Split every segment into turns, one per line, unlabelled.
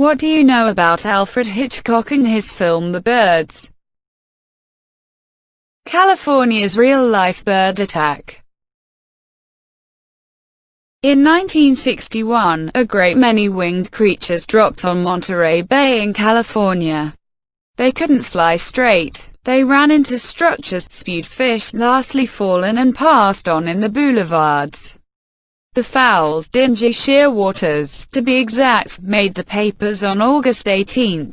What do you know about Alfred Hitchcock and his film The Birds? California's real-life bird attack. In 1961, a great many winged creatures dropped on Monterey Bay in California. They couldn't fly straight. They ran into structures, spewed fish, lastly fallen and passed on in the boulevards. The fowl's dingy shearwaters, to be exact, made the papers on August 18.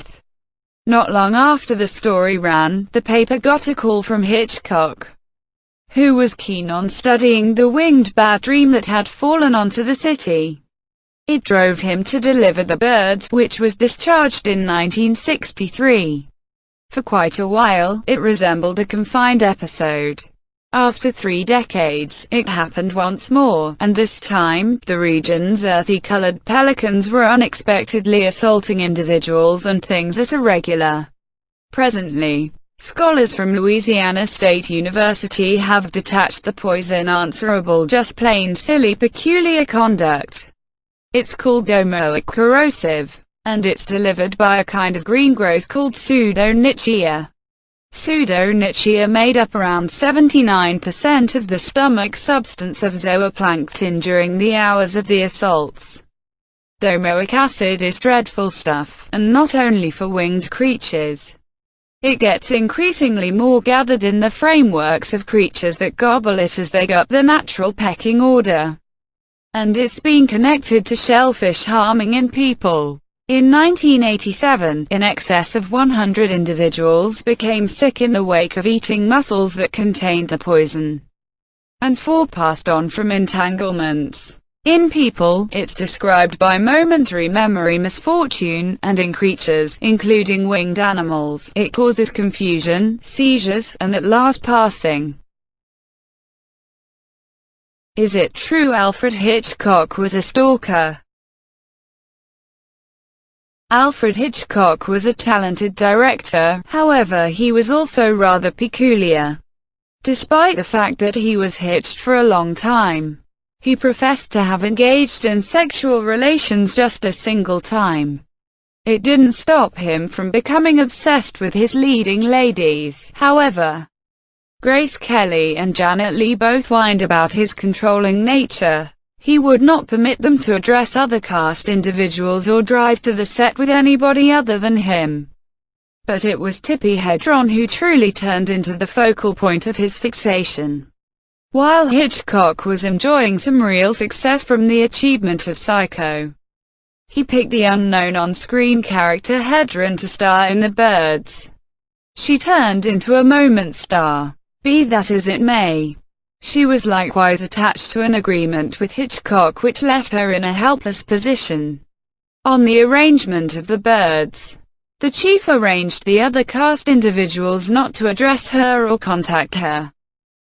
Not long after the story ran, the paper got a call from Hitchcock, who was keen on studying the winged bat dream that had fallen onto the city. It drove him to deliver The Birds, which was discharged in 1963. For quite a while, it resembled a confined episode. After 3 decades, it happened once more, and this time, the region's earthy-colored pelicans were unexpectedly assaulting individuals and things at a regular. Presently, scholars from Louisiana State University have detached the poison answerable just plain silly peculiar conduct. It's called gomoic corrosive, and it's delivered by a kind of green growth called Pseudo-nitzschia. Pseudo-nitzschia made up around 79% of the stomach substance of zooplankton during the hours of the assaults. Domoic acid is dreadful stuff, and not only for winged creatures. It gets increasingly more gathered in the frameworks of creatures that gobble it as they go up the natural pecking order. And it's been connected to shellfish harming in people. In 1987, in excess of 100 individuals became sick in the wake of eating mussels that contained the poison, and 4 passed on from entanglements. In people, it's described by momentary memory misfortune, and in creatures, including winged animals, it causes confusion, seizures, and at last passing. Is it true Alfred Hitchcock was a stalker? Alfred Hitchcock was a talented director, however he was also rather peculiar. Despite the fact that he was hitched for a long time, he professed to have engaged in sexual relations just a single time. It didn't stop him from becoming obsessed with his leading ladies, however. Grace Kelly and Janet Leigh both whined about his controlling nature. He would not permit them to address other cast individuals or drive to the set with anybody other than him. But it was Tippi Hedren who truly turned into the focal point of his fixation. While Hitchcock was enjoying some real success from the achievement of Psycho, he picked the unknown on-screen character Hedren to star in The Birds. She turned into a moment star. Be that as it may, she was likewise attached to an agreement with Hitchcock which left her in a helpless position. On the arrangement of The Birds, the chief arranged the other cast individuals not to address her or contact her.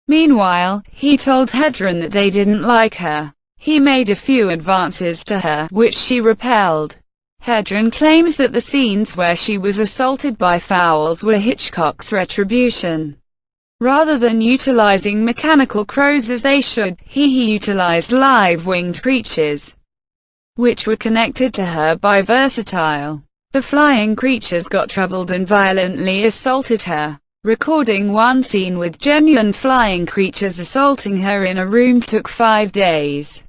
Meanwhile, he told Hedren that they didn't like her. He made a few advances to her, which she repelled. Hedren claims that the scenes where she was assaulted by fowls were Hitchcock's retribution. Rather than utilizing mechanical crows as they should, he utilized live winged creatures, which were connected to her by versatile. The flying creatures got troubled and violently assaulted her. Recording one scene with genuine flying creatures assaulting her in a room took 5 days.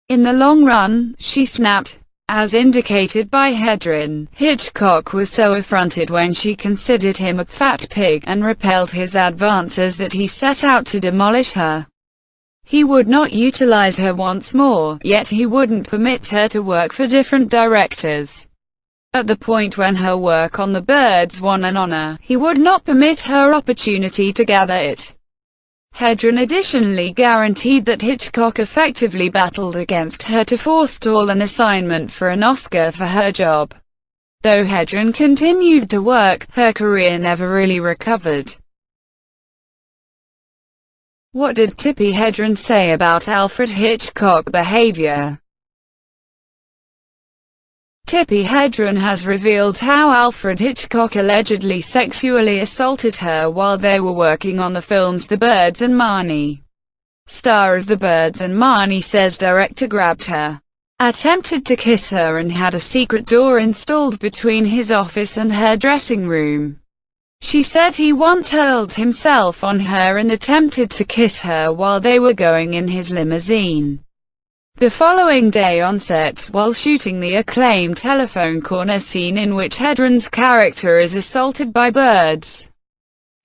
In the long run, she snapped. As indicated by Hedren, Hitchcock was so affronted when she considered him a fat pig and repelled his advances that he set out to demolish her. He would not utilize her once more, yet he wouldn't permit her to work for different directors. At the point when her work on The Birds won an honor, he would not permit her opportunity to gather it. Hedren additionally guaranteed that Hitchcock effectively battled against her to forestall an assignment for an Oscar for her job. Though Hedren continued to work, her career never really recovered. What did Tippi Hedren say about Alfred Hitchcock's behavior? Tippi Hedren has revealed how Alfred Hitchcock allegedly sexually assaulted her while they were working on the films The Birds and Marnie. Star of The Birds and Marnie says director grabbed her attempted to kiss her and had a secret door installed between his office and her dressing room. She said he once hurled himself on her and attempted to kiss her while they were going in his limousine. The following day on set, while shooting the acclaimed telephone corner scene in which Hedren's character is assaulted by birds,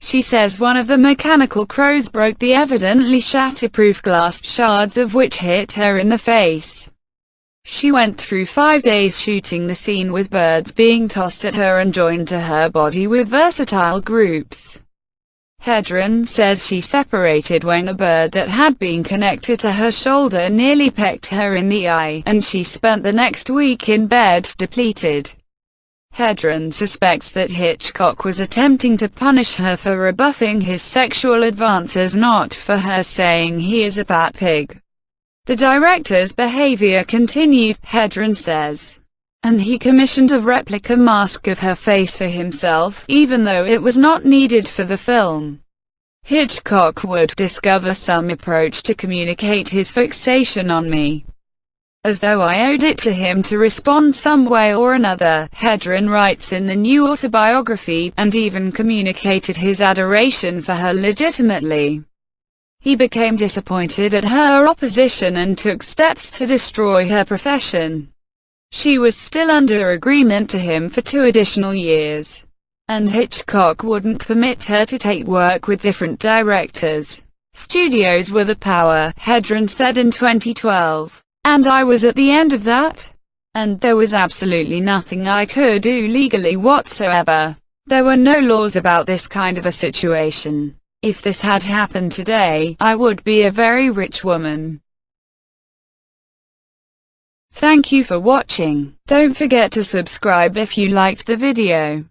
she says one of the mechanical crows broke the evidently shatterproof glass shards of which hit her in the face. She went through 5 days shooting the scene with birds being tossed at her and joined to her body with versatile groups. Hedren says she separated when a bird that had been connected to her shoulder nearly pecked her in the eye, and she spent the next week in bed, depleted. Hedren suspects that Hitchcock was attempting to punish her for rebuffing his sexual advances, not for her saying he is a fat pig. The director's behavior continued, Hedren says, and he commissioned a replica mask of her face for himself, even though it was not needed for the film. Hitchcock would discover some approach to communicate his fixation on me, as though I owed it to him to respond some way or another, Hedren writes in the new autobiography, and even communicated his adoration for her legitimately. He became disappointed at her opposition and took steps to destroy her profession. She was still under agreement to him for 2 additional years, and Hitchcock wouldn't permit her to take work with different directors. Studios were the power, Hedren said in 2012, and I was at the end of that, and there was absolutely nothing I could do legally whatsoever. There were no laws about this kind of a situation. If this had happened today, I would be a very rich woman. Thank you for watching. Don't forget to subscribe if you liked the video.